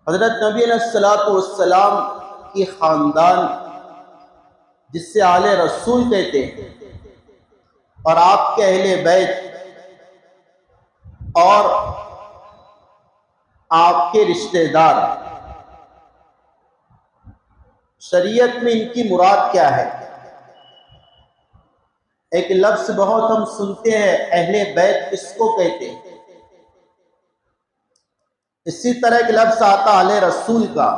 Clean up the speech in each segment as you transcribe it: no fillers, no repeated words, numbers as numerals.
حضرت نبی علیہ الصلوۃ والسلام کی خاندان جس سے آل رسول کہتے ہیں، اور آپ کے اہل بیت اور آپ کے رشتہ دار، شریعت میں ان کی مراد کیا ہے؟ ایک لفظ بہت ہم سنتے ہیں، اہل بیت کس کو کہتے ہیں؟ اسی طرح ایک لفظ آتا اہل رسول کا،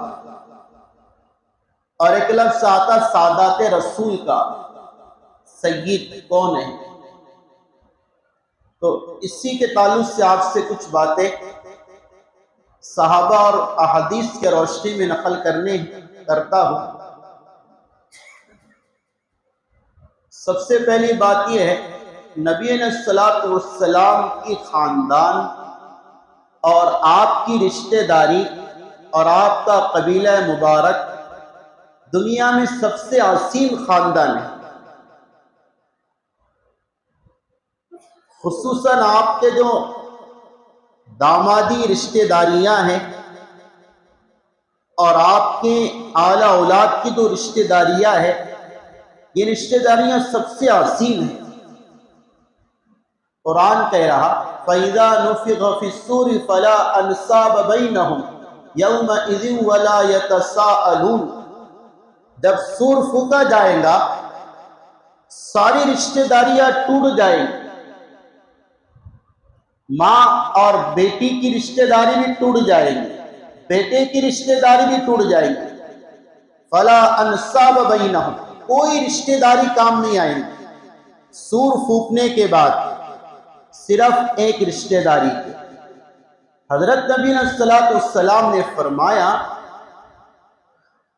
اور ایک لفظ آتا سادات رسول کا۔ سید کون ہے؟ تو اسی کے تعلق سے آپ سے کچھ باتیں صحابہ اور احادیث کے روشنی میں نقل کرتا ہوں۔ سب سے پہلی بات یہ ہے، نبی علیہ الصلوۃ والسلام کی خاندان اور آپ کی رشتہ داری اور آپ کا قبیلہ مبارک دنیا میں سب سے اصیل خاندان ہے۔ خصوصاً آپ کے جو دامادی رشتہ داریاں ہیں اور آپ کے اعلیٰ اولاد کی جو رشتہ داریاں ہیں، یہ رشتہ داریاں سب سے اصیل ہیں۔ قرآن کہہ رہا فَإِذَا نُفِخَ فِي الصُّورِ فَلَا أَنْسَابَ بَيْنَهُمْ يَوْمَئِذٍ وَلَا يَتَسَاءَلُونَ۔ جب سور پھونکا جائے گا ساری رشتہ داریاں ٹوٹ جائیں گی، ماں اور بیٹی کی رشتہ داری بھی ٹوٹ جائے گی، بیٹے کی رشتہ داری بھی ٹوٹ جائے گی۔ فَلَا أَنْسَابَ بَيْنَهُمْ، کوئی رشتہ داری کام نہیں آئے گی سور پھونکنے کے بعد، صرف ایک رشتہ داری کی۔ حضرت نبی علیہ الصلوۃ والسلام نے فرمایا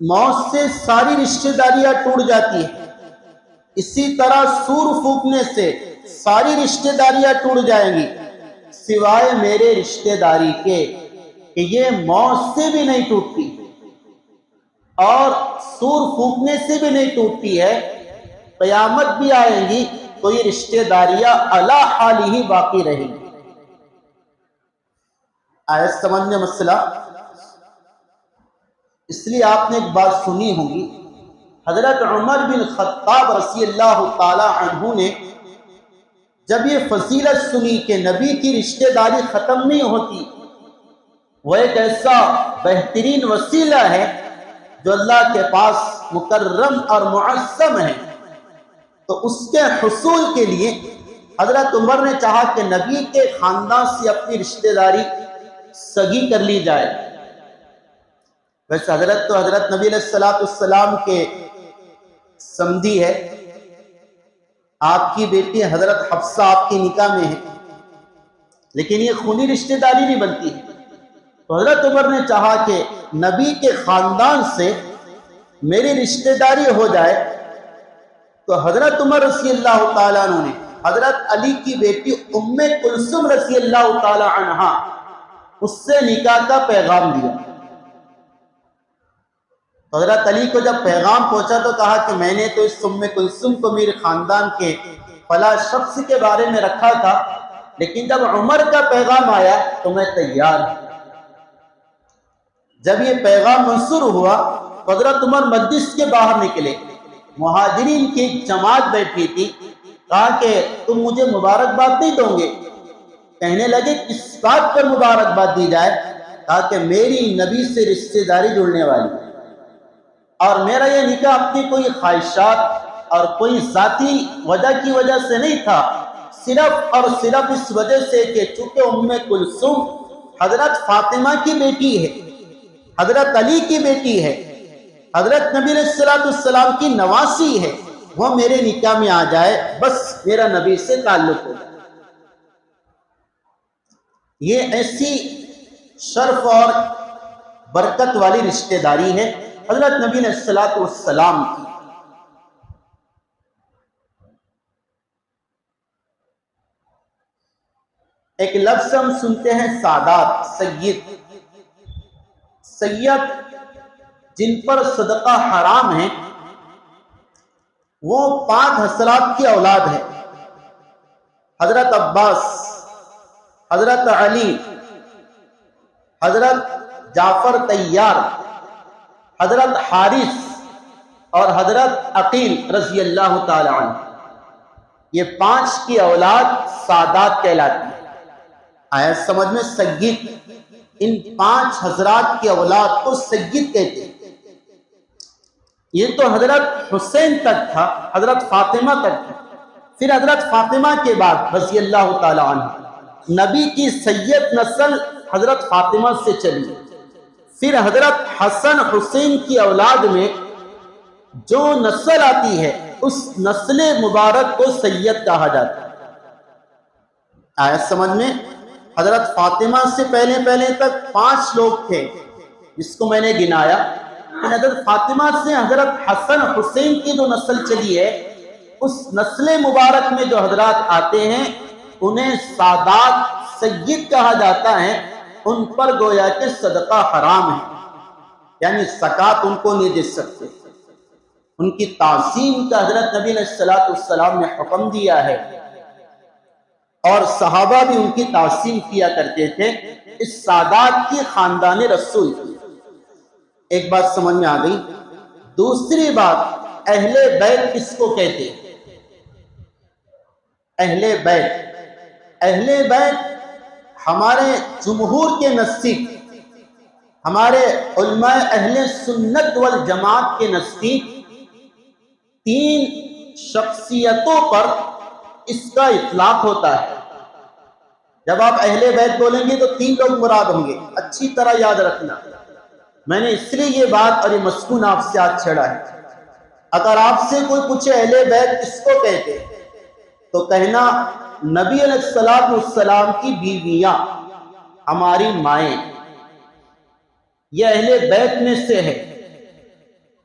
موت سے ساری رشتہ داریاں ٹوٹ جاتی ہیں، اسی طرح سور پھونکنے سے ساری رشتہ داریاں ٹوٹ جائیں گی سوائے میرے رشتہ داری کے، کہ یہ موت سے بھی نہیں ٹوٹتی اور سور پھونکنے سے بھی نہیں ٹوٹتی ہے، قیامت بھی آئے گی تو یہ رشتہ داریاں علی حال ہی باقی رہیں گی۔ آیت سمجھ میں مسئلہ؟ اس لیے آپ نے ایک بات سنی ہوگی، حضرت عمر بن خطاب رضی اللہ تعالی عنہ نے جب یہ فضیلت سنی کہ نبی کی رشتہ داری ختم نہیں ہوتی، وہ ایک ایسا بہترین وسیلہ ہے جو اللہ کے پاس مکرم اور معظم ہے، تو اس کے حصول کے لیے حضرت عمر نے چاہا کہ نبی کے خاندان سے اپنی رشتہ داری سگی کر لی جائے۔ ویسے حضرت نبی علیہ الصلوۃ والسلام کے سمدھی ہے، آپ کی بیٹی حضرت حفصہ آپ کی نکاح میں ہے، لیکن یہ خونی رشتہ داری نہیں بنتی ہے، تو حضرت عمر نے چاہا کہ نبی کے خاندان سے میری رشتہ داری ہو جائے، تو حضرت عمر رضی اللہ تعالیٰ عنہ نے حضرت علی کی بیٹی ام کلثوم رضی اللہ تعالیٰ عنہا اس سے نکاح کا پیغام دیا۔ حضرت علی کو جب پیغام پہنچا تو کہا کہ میں نے تو اس ام کلثوم کو میرے خاندان کے فلاں شخص کے بارے میں رکھا تھا، لیکن جب عمر کا پیغام آیا تو میں تیار ہوں۔ جب یہ پیغام منصور ہوا حضرت عمر مجلس کے باہر نکلے، مہاجرین کی ایک جماعت بیٹھی تھی، کہا کہ تم مجھے مبارکباد نہیں دو گے؟ کہنے لگے کس بات پر مبارکباد دی جائے؟ کہا کہ میری نبی سے رشتہ داری جڑنے والی، اور میرا یہ نکاح اپنی کوئی خواہشات اور کوئی ذاتی وجہ کی وجہ سے نہیں تھا، صرف اور صرف اس وجہ سے کہ چونکہ ام کلثوم حضرت فاطمہ کی بیٹی ہے، حضرت علی کی بیٹی ہے، حضرت نبی علیہ الصلوۃ والسلام کی نواسی ہے، وہ میرے نکاح میں آ جائے، بس میرا نبی سے تعلق ہو جائے۔ یہ ایسی شرف اور برکت والی رشتہ داری ہے حضرت نبی علیہ الصلوۃ والسلام کی۔ ایک لفظ ہم سنتے ہیں سادات، سید۔ سید جن پر صدقہ حرام ہے وہ 5 حضرات کی اولاد ہے، حضرت عباس، حضرت علی، حضرت جعفر طیار، حضرت حارث اور حضرت عقیل رضی اللہ تعالی عنہ، یہ 5 کی اولاد سادات کہلاتی ہے۔ آیا سمجھ میں؟ سید، ان 5 حضرات کی اولاد کو سید کہتے ہیں۔ یہ تو حضرت حسین تک تھا، حضرت فاطمہ تک تھا، پھر حضرت فاطمہ کے بعد رضی اللہ تعالی عنہ نبی کی سید نسل حضرت فاطمہ سے چلی، پھر حضرت حسن حسین کی اولاد میں جو نسل آتی ہے اس نسل مبارک کو سید کہا جاتا ہے۔ آیا سمجھ میں؟ حضرت فاطمہ سے پہلے تک 5 لوگ تھے جس کو میں نے گنایا، لیکن حضرت فاطمہ سے حضرت حسن حسین کی جو نسل چلی ہے اس نسل مبارک میں جو حضرات آتے ہیں انہیں سادات سید کہا جاتا ہے۔ ان پر گویا کہ صدقہ حرام ہے، یعنی زکوٰۃ ان کو نہیں دے سکتے۔ ان کی تعظیم کا حضرت نبی علیہ السلام نے حکم دیا ہے، اور صحابہ بھی ان کی تعظیم کیا کرتے تھے۔ اس سادات کی خاندان رسول کی ایک بات سمجھ میں آ گئی۔ دوسری بات، اہل بیت کس کو کہتے ہیں؟ اہل بیت ہمارے جمہور کے نزدیک، ہمارے علماء اہل سنت والجماعت کے نزدیک 3 شخصیتوں پر اس کا اطلاق ہوتا ہے۔ جب آپ اہل بیت بولیں گے تو 3 لوگ مراد ہوں گے، اچھی طرح یاد رکھنا۔ میں نے اس لیے یہ بات اور یہ مضمون آپ سے آج چھڑا ہے۔ اگر آپ سے کوئی پوچھے اہل بیت کس کو کہتے تو کہنا نبی علیہ السلام کی بیویاں، ہماری مائیں، یہ اہل بیت میں سے ہے۔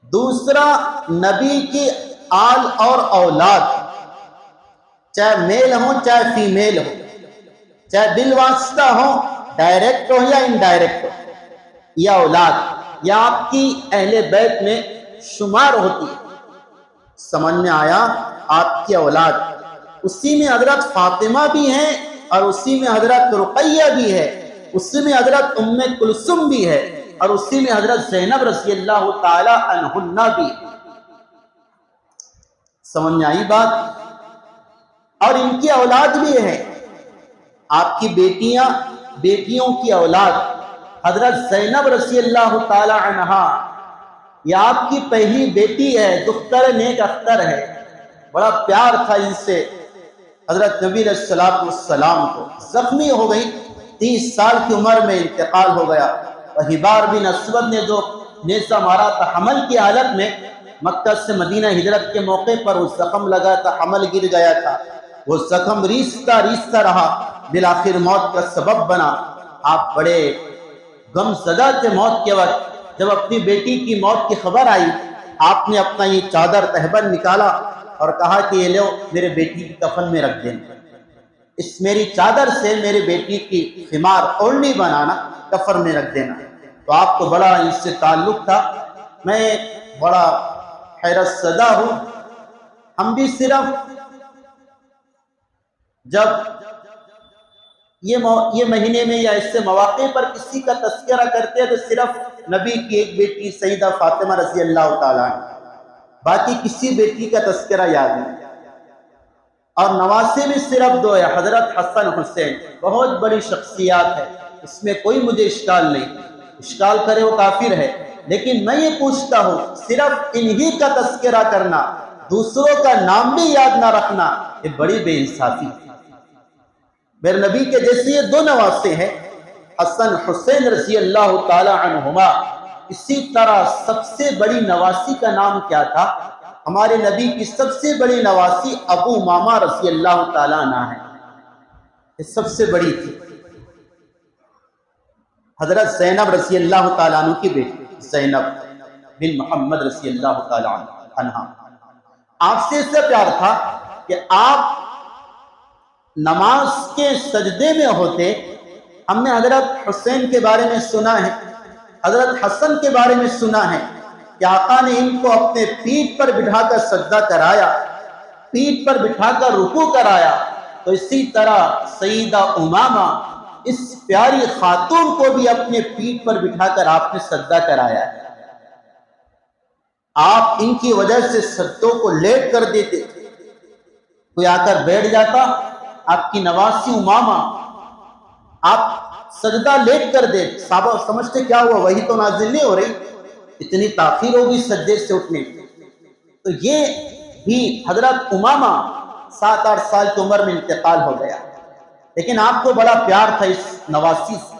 دوسرا، نبی کی آل اور اولاد، چاہے میل ہو چاہے فیمیل ہو، چاہے بالواسطہ ہو، ڈائریکٹ ہو یا انڈائریکٹ ہو، یا اولاد، یا آپ کی اہل بیت میں شمار ہوتی ہے۔ سمجھ میں آیا؟ آپ کی اولاد، اسی میں حضرت فاطمہ بھی ہیں اور اسی میں حضرت رقیہ بھی ہے، اسی میں حضرت ام کلثوم بھی ہے، اور اسی میں حضرت زینب رضی اللہ تعالی عنہا بھی۔ سمجھ میں آئی بات؟ اور ان کی اولاد بھی ہے، آپ کی بیٹیوں کی اولاد، حضرت زینب رضی اللہ تعالی عنہا، یہ آپ کی پہلی بیٹی ہے، دختر نیک اختر ہے۔ بڑا پیار تھا ان سے حضرت نبی علیہ السلام کو۔ زخمی ہو گئی، 30 سال کی عمر میں انتقال ہو گیا۔ حبار بن اسود نے جو نیزہ مارا تھا حمل کی حالت میں، مکہ سے مدینہ ہجرت کے موقع پر وہ زخم لگا تھا، حمل گر گیا تھا، وہ زخم ریستہ رہا، بالآخر موت کا سبب بنا۔ آپ بڑے غم زدہ تھے موت کے وقت۔ جب اپنی بیٹی کی موت کی خبر آئی، آپ نے اپنا یہ چادر تہبند نکالا اور کہا کہ یہ لو میرے بیٹی کی کفن میں رکھ دینا، اس میری چادر سے میری بیٹی کی خمار اوڑھنی بنانا، کفن میں رکھ دینا۔ تو آپ کو بڑا اس سے تعلق تھا۔ میں بڑا حیرت زدہ ہوں۔ ہم بھی صرف جب یہ مہینے میں یا اس سے مواقع پر کسی کا تذکرہ کرتے ہیں تو صرف نبی کی ایک بیٹی سیدہ فاطمہ رضی اللہ تعالیٰ عنہ، باقی کسی بیٹی کا تذکرہ یاد نہیں۔ اور نواسے بھی صرف 2 ہے، حضرت حسن حسین، بہت بڑی شخصیات ہے، اس میں کوئی مجھے اشکال نہیں، اشکال کرے وہ کافر ہے۔ لیکن میں یہ پوچھتا ہوں، صرف انہی کا تذکرہ کرنا، دوسروں کا نام بھی یاد نہ رکھنا، یہ بڑی بے انصافی ہے۔ میرے نبی کے جیسے یہ 2 نواسے ہیں، حسن حسین رضی اللہ تعالی عنہما۔ اسی طرح سب سے بڑی نواسی کا نام کیا تھا؟ ہمارے نبی کی سب سے بڑی نواسی ابو امامہ رضی اللہ تعالیٰ عنہ ہے، یہ سب سے بڑی تھی۔ حضرت زینب رضی اللہ تعالیٰ عنہ کی بیٹی زینب بن محمد رضی اللہ تعالیٰ عنہ۔ آپ سے اس سے پیار تھا کہ آپ نماز کے سجدے میں ہوتے۔ ہم نے حضرت حسین کے بارے میں سنا ہے، حضرت حسن کے بارے میں سنا ہے کہ آقا نے ان کو اپنے پیٹھ پر بٹھا کر سجدہ کرایا، پیٹھ پر بٹھا کر رکوع کرایا۔ تو اسی طرح سیدہ امامہ اس پیاری خاتون کو بھی اپنے پیٹھ پر بٹھا کر آپ نے سجدہ کرایا ہے۔ آپ ان کی وجہ سے سجدوں کو لیٹ کر دیتے، کوئی آ کر بیٹھ جاتا، آپ کی نواسی امامہ آپ سجدہ لیٹ کر دے، صحابہ سمجھتے کیا ہوا، وہی تو نازل نہیں ہو رہی، اتنی تاخیر ہوگی سجدے سے اٹھنے۔ تو یہ بھی حضرت امامہ 7-8 سال کی عمر میں انتقال ہو گیا، لیکن آپ کو بڑا پیار تھا اس نواسی سے،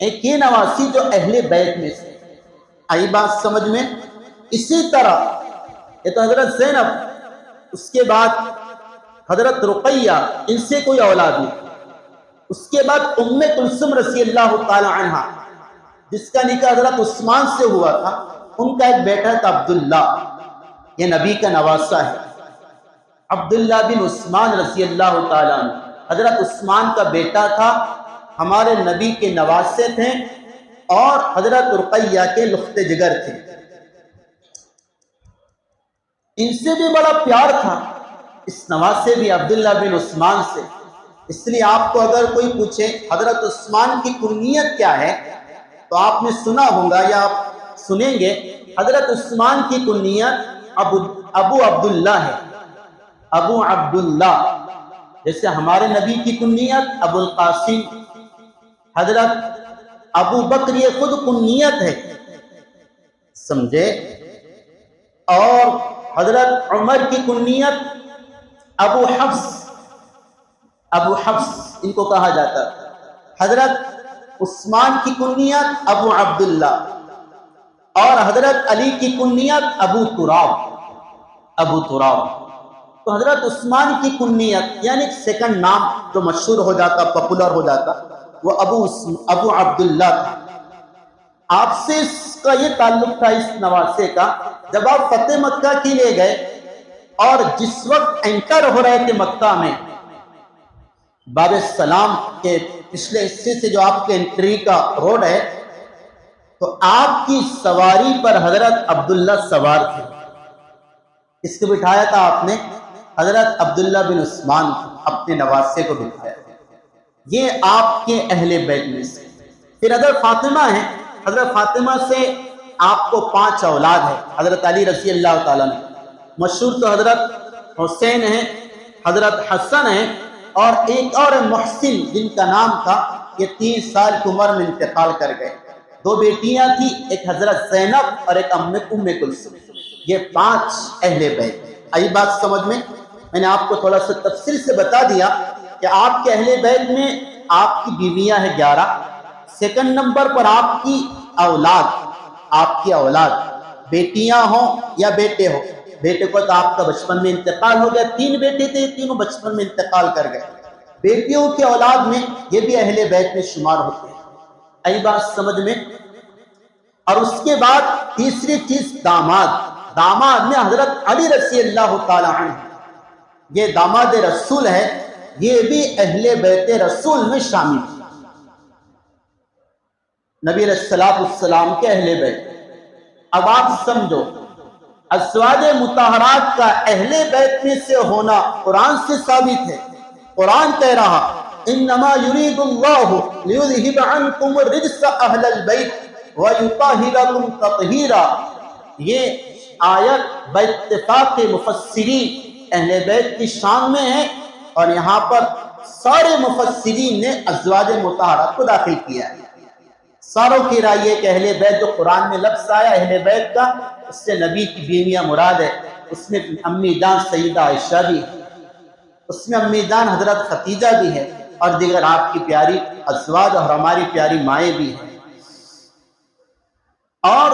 ایک یہ نواسی جو اہل بیت میں سے آئی بات سمجھ میں۔ اسی طرح یہ تو حضرت زینب، اس کے بعد حضرت رقیہ، ان سے کوئی اولاد نہیں، اس کے بعد ام کلثوم رضی اللہ تعالی عنہ جس کا نکاح حضرت عثمان سے ہوا تھا، ان کا ایک بیٹا تھا عبداللہ، یہ نبی کا نواسہ ہے، عبداللہ بن عثمان رضی اللہ تعالی عنہ حضرت عثمان کا بیٹا تھا، ہمارے نبی کے نواسے تھے اور حضرت رقیہ کے لخت جگر تھے، ان سے بھی بڑا پیار تھا اس نواسے بھی عبداللہ بن عثمان سے۔ اس لیے آپ کو اگر کوئی پوچھے حضرت عثمان کی کنیت کیا ہے تو آپ نے سنا ہوگا یا آپ سنیں گے، حضرت عثمان کی کنیت ابو عبداللہ ہے، ابو عبداللہ، جیسے ہمارے نبی کی کنیت ابو القاسم، حضرت ابو بکر یہ خود کنیت ہے، سمجھے، اور حضرت عمر کی کنیت ابو حفص، ابو حفص ان کو کہا جاتا ہے، حضرت عثمان کی کنیت ابو عبداللہ، اور حضرت علی کی کنیت ابو تراب، ابو تراب۔ تو حضرت عثمان کی کنیت یعنی سیکنڈ نام جو مشہور ہو جاتا، پاپولر ہو جاتا، وہ ابو عبداللہ تھا۔ آپ سے اس کا یہ تعلق تھا اس نواسے کا، جب آپ فتح مکہ کے لیے گئے اور جس وقت انٹر ہو رہے تھے مکہ میں، باب السلام کے پچھلے حصے سے جو آپ کے انٹری کا روڈ ہے، تو آپ کی سواری پر حضرت عبداللہ سوار تھے، اس کو بٹھایا تھا آپ نے حضرت عبداللہ بن عثمان اپنے نواسے کو بٹھایا، یہ آپ کے اہل بیت میں سے۔ پھر حضرت فاطمہ ہیں، حضرت فاطمہ سے آپ کو 5 اولاد ہے، حضرت علی رضی اللہ تعالیٰ نے، مشہور تو حضرت حسین ہیں، حضرت حسن ہیں، اور ایک اور محسن جن کا نام تھا، یہ 30 سال کی عمر میں انتقال کر گئے۔ 2 بیٹیاں تھی، ایک حضرت زینب اور ایک ام کلثوم، یہ 5 اہل بیت۔ آئی بات سمجھ میں نے آپ کو تھوڑا سا تفصیل سے بتا دیا کہ آپ کے اہل بیت میں آپ کی بیویاں ہیں 11، سیکنڈ نمبر پر آپ کی اولاد، آپ کی اولاد بیٹیاں ہوں یا بیٹے ہو، بیٹے کو تو آپ کا بچپن میں انتقال ہو گیا، 3 بیٹے تھے، تینوں بچپن میں انتقال کر گئے، بیٹیوں کے اولاد میں یہ بھی اہل بیت میں شمار ہوتے ہیں۔ آئی بات سمجھ میں۔ اور اس کے بعد تیسری چیز داماد میں حضرت علی رضی اللہ تعالی عنہ، یہ داماد رسول ہے، یہ بھی اہل بیت رسول میں شامل ہے، نبی علیہ السلام کے اہل بیت۔ اب آپ سمجھو، ازواج مطہرات کا اہل بیت میں سے ہونا قرآن سے ثابت ہے، قرآن کہہ رہا انما یرید اللہ لیذہب عنکم الرجس اہل البیت ویطہرکم تطہیرا، یہ آیت باتفاق مفسرین اہل بیت کی شان میں ہے، اور یہاں پر سارے مفسرین نے ازواج مطہرات کو داخل کیا ہے۔ ساروں کی رائے ہے کہ اہل بیت جو قرآن میں لفظ آیا اہل بیت کا، اس سے نبی کی بیویاں مراد ہے، اس میں امی جان سیدہ عائشہ بھی ہے، اس میں امی جان حضرت خدیجہ بھی ہے، اور دیگر آپ کی پیاری ازواج اور ہماری پیاری مائیں بھی ہیں۔ اور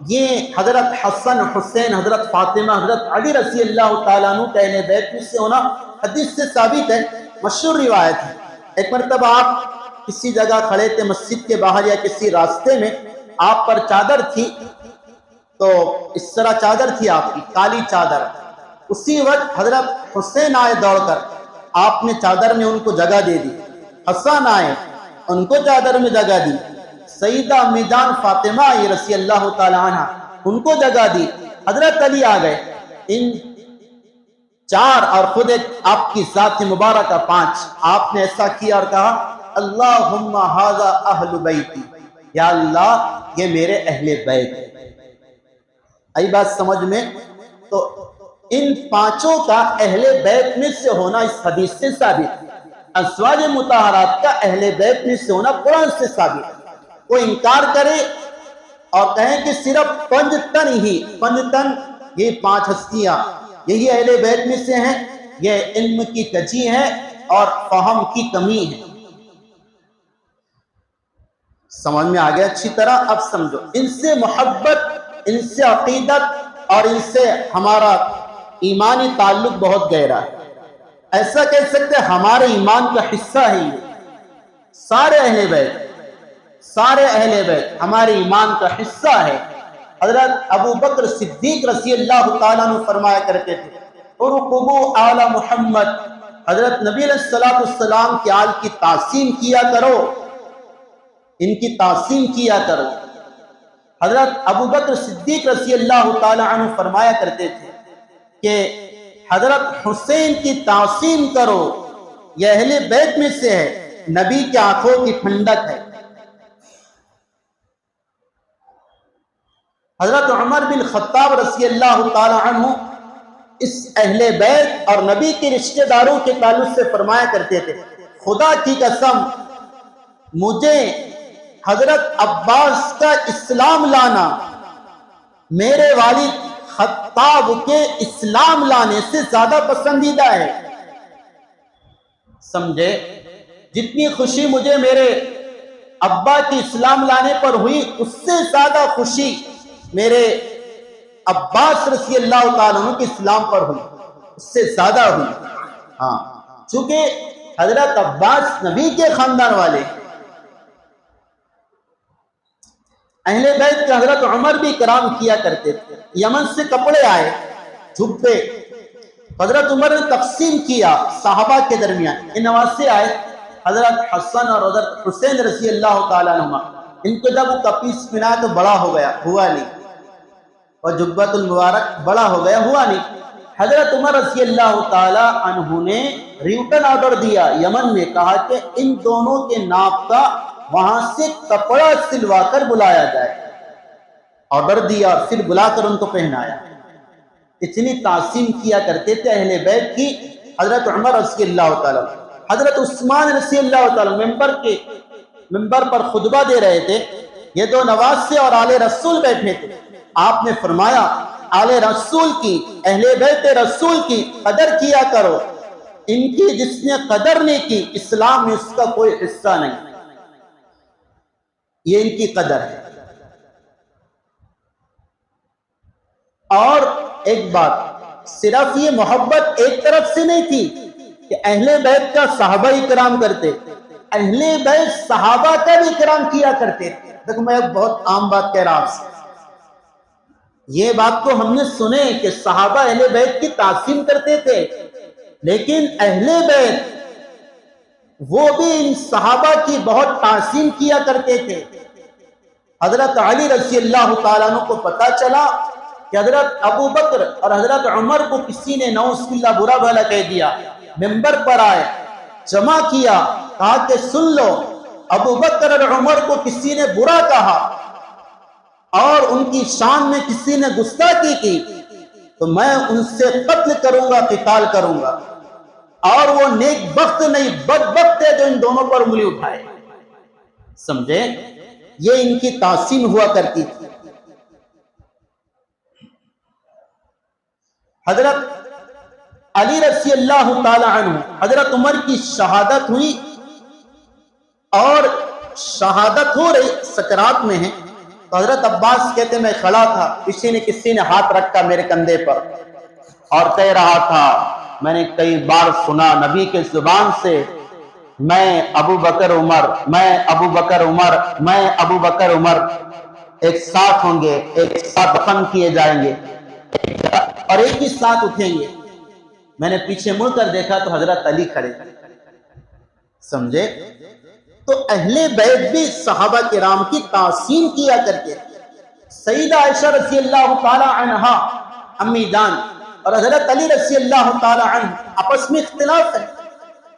یہ حضرت حسن حسین، حضرت فاطمہ، حضرت علی رضی اللہ تعالیٰ عنہ کے اہل بیت میں سے ہونا حدیث سے ثابت ہے، مشہور روایت ہے۔ ایک مرتبہ آپ کسی جگہ کھڑے تھے مسجد کے باہر یا کسی راستے میں، آپ پر چادر تھی، تو اس طرح چادر تھی آپ کی، کالی چادر، اسی وقت حضرت حسین آئے دوڑ کر، آپ نے چادر میں ان کو جگہ دے دی، حسن آئے ان کو چادر میں جگہ دی، سیدہ امی جان فاطمہ رضی اللہ تعالی عنہ ان کو جگہ دی، حضرت علی آ گئے، ان 4 اور خود ایک آپ کی ذات مبارکہ 5، آپ نے ایسا کیا اور کہا اللہم ھذا اہل بیتی، یا اللہ یہ میرے اہل بیت ہے۔ آئی بات سمجھ میں؟ تو ان پانچوں کا اہل بیت میں سے ہونا اس حدیث سے ثابت ہے، ازواج مطہرات کا اہل بیت میں سے ہونا قرآن سے ثابت ہے۔ وہ انکار کرے اور کہیں کہ صرف 5 تن ہی، 5 تن یہ 5 ہستیاں یہی اہل بیت میں سے ہیں، یہ علم کی کجی ہے اور فہم کی کمی ہے۔ سمجھ میں آ گیا اچھی طرح؟ اب سمجھو، ان سے محبت، ان سے عقیدت اور ان سے ہمارا ایمانی تعلق بہت گہرا ہے۔ ایسا کہہ سکتے ہمارے ایمان کا حصہ ہے یہ، سارے اہل بیت، سارے اہل بیت ہمارے ایمان کا حصہ ہے۔ حضرت ابو بکر صدیق رضی اللہ تعالیٰ عنہ فرمایا کرتے تھے ارقبوا آل محمد، حضرت نبی علیہ السلام کے آل کی تعظیم کیا کرو، ان کی تعظیم کیا کرو۔ حضرت ابو بکر صدیق رضی اللہ تعالیٰ عنہ فرمایا کرتے تھے کہ حضرت حسین کی تعظیم کرو، یہ اہل بیت میں سے ہے، نبی کی آنکھوں کی ٹھنڈک ہے۔ حضرت عمر بن خطاب رضی اللہ تعالی عنہ اس اہل بیت اور نبی کے رشتہ داروں کے تعلق سے فرمایا کرتے تھے خدا کی قسم مجھے حضرت عباس کا اسلام لانا میرے والد خطاب کے اسلام لانے سے زیادہ پسندیدہ ہے۔ سمجھے؟ جتنی خوشی مجھے میرے ابا کی اسلام لانے پر ہوئی اس سے زیادہ خوشی میرے عباس رضی اللہ تعالیٰ عنہ کے اسلام پر ہوئی، اس سے زیادہ ہوئی۔ ہاں، چونکہ حضرت عباس نبی کے خاندان والے، اہل بیت کے حضرت عمر بھی کرام کیا کرتے تھے۔ یمن سے کپڑے آئے جھبے، حضرت عمر نے تقسیم کیا صحابہ کے درمیان۔ ان نواسے آئے حضرت حسن اور حضرت حسین رضی اللہ تعالیٰ عنہ، ان کو جب وہ کپیس پہنا تو بڑا ہو گیا، ہوا نہیں، اور جبۃ المبارک بڑا ہو گیا، ہوا نہیں۔ حضرت عمر رضی اللہ تعالی عنہ نے ریٹن آرڈر دیا یمن میں، کہا کہ ان دونوں کے ناپ کا وہاں سے کپڑا سلوا کر بلایا جائے۔ آرڈر دیا اور پھر بلا کر ان کو پہنایا۔ اتنی تعظیم کیا کرتے تھے اہل بیت کی حضرت عمر رضی اللہ تعالی۔ حضرت عثمان رضی اللہ تعالی ممبر پر خطبہ دے رہے تھے، یہ دو نواسے اور آل رسول بیٹھے تھے۔ آپ نے فرمایا آل رسول کی، اہل بیت رسول کی قدر کیا کرو، ان کی جس نے قدر نہیں کی اسلام میں اس کا کوئی حصہ نہیں، یہ ان کی قدر ہے۔ اور ایک بات، صرف یہ محبت ایک طرف سے نہیں تھی کہ اہل بیت کا صحابہ اکرام کرتے، اہل بیت صحابہ کا بھی اکرام کیا کرتے۔ دیکھو میں ایک بہت عام بات کہہ رہا آپ سے، یہ بات کو ہم نے سنے کہ صحابہ اہل بیت کی تعظیم کرتے تھے، لیکن اہل بیت وہ بھی ان صحابہ کی بہت تعظیم کیا کرتے تھے۔ حضرت علی رضی اللہ تعالیٰ عنہ کو پتا چلا کہ حضرت ابو بکر اور حضرت عمر کو کسی نے نعوذ باللہ برا بھلا کہہ دیا، ممبر پر آئے، جمع کیا، کہا کہ سن لو، ابو بکر اور عمر کو کسی نے برا کہا اور ان کی شان میں کسی نے گستاخی کی تو میں ان سے قتل کروں گا، قتال کروں گا، اور وہ نیک بخت نہیں بدبخت ہے جو ان دونوں پر انگلی اٹھائے۔ سمجھے؟ یہ ان کی تعظیم ہوا کرتی تھی۔ حضرت علی رضی اللہ تعالی عنہ، حضرت عمر کی شہادت ہوئی اور شہادت ہو رہی، سکرات میں ہے، تو حضرت عباس کہتے میں کھڑا تھا، کسی نے ہاتھ رکھا میرے کندھے پر اور کہہ رہا تھا، میں نے کئی بار سنا نبی کے زبان سے، میں ابو بکر عمر، میں ابو بکر عمر، میں ابو بکر عمر ایک ساتھ ہوں گے، ایک ساتھ دفن کیے جائیں گے اور ایک ہی ساتھ اٹھیں گے۔ میں نے پیچھے مڑ کر دیکھا تو حضرت علی کھڑے۔ سمجھے؟ تو اہل بیت بھی صحابہ کرام کی تعظیم کیا کرتے تھے۔ سیدہ عائشہ رضی اللہ تعالی عنہا امی جان اور حضرت علی رضی اللہ تعالی عنہ آپس میں اختلاف ہے،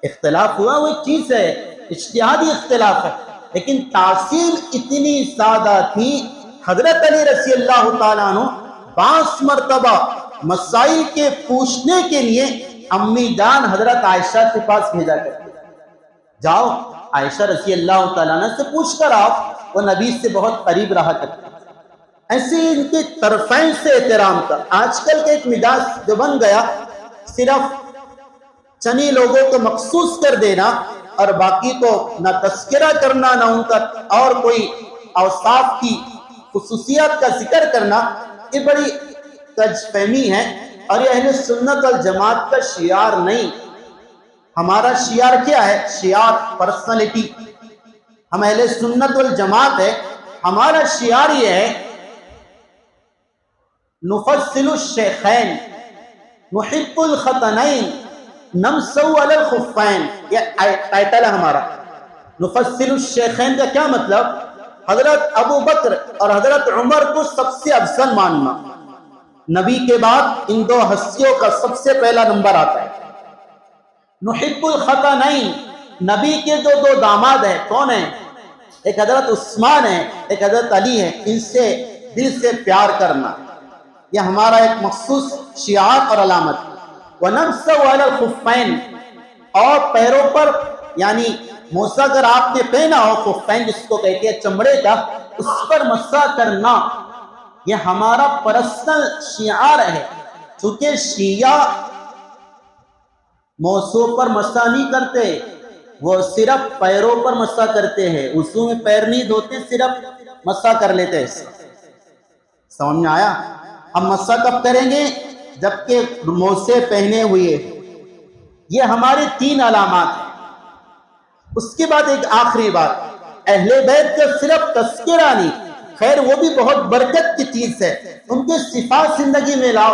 اختلاف ہوا وہ چیز ہے، اجتہادی اختلاف ہے، لیکن تاثیر اتنی زیادہ تھی، حضرت علی رضی اللہ تعالیٰ عنہ 5 مرتبہ مسائل کے پوچھنے کے لیے امی جان حضرت عائشہ کے پاس بھیجا کرتے، جاؤ عائشہ رضی اللہ تعالیٰ عنہ سے پوچھ کر آؤ، وہ نبی سے بہت قریب رہا کرتے۔ ایسے ان کے طرفین سے احترام کا۔ آج کل کا ایک مزاج جو بن گیا، صرف چند لوگوں کو مخصوص کر دینا اور باقی کو نہ تذکرہ کرنا، نہ ان کا اور کوئی اوصاف کی خصوصیات کا ذکر کرنا، یہ بڑی کج فہمی ہے، اور یہ اہل سنت والجماعت کا شعار نہیں۔ ہمارا شعار کیا ہے؟ شعار پرسنالٹی۔ ہم اہل سنت والجماعت ہے، ہمارا شعار یہ ہے نفصل الشیخین، نحب الختنین، نمسو علی الخفین، یہ ٹائٹل ہے ہمارا۔ نفصل الشیخین کا کیا مطلب؟ حضرت ابو بکر اور حضرت عمر کو سب سے افضل ماننا، نبی کے بعد ان 2 ہستیوں کا سب سے پہلا نمبر آتا ہے۔ نحب الختنین، نبی کے جو 2 داماد ہیں، کون ہیں؟ ایک حضرت عثمان ہے، ایک حضرت علی ہے، ان سے دل سے پیار کرنا، یہ ہمارا ایک مخصوص شعار اور علامت۔ وَنَمْسَوْ عَلَى الْخُفَّيْنِ، اور پیروں پر، یعنی موزہ اگر آپ نے پہنا ہو، خفین جس کو کہتے ہیں چمڑے کا، اس پر مسح کرنا، یہ ہمارا پرسنل شعار ہے۔ چونکہ شیعہ موزوں پر مسح نہیں کرتے، وہ صرف پیروں پر مسح کرتے ہیں، وضو میں پیر نہیں دھوتے، صرف مسح کر لیتے ہیں۔ سمجھ میں آیا؟ ہم مسح کب کریں گے؟ جبکہ موزے پہنے ہوئے۔ یہ ہماری 3 علامات ہیں۔ اس کے بعد ایک آخری بات، اہل بیت کا صرف تذکرہ نہیں، خیر وہ بھی بہت برکت کی چیز ہے، ان کے صفات زندگی میں لاؤ۔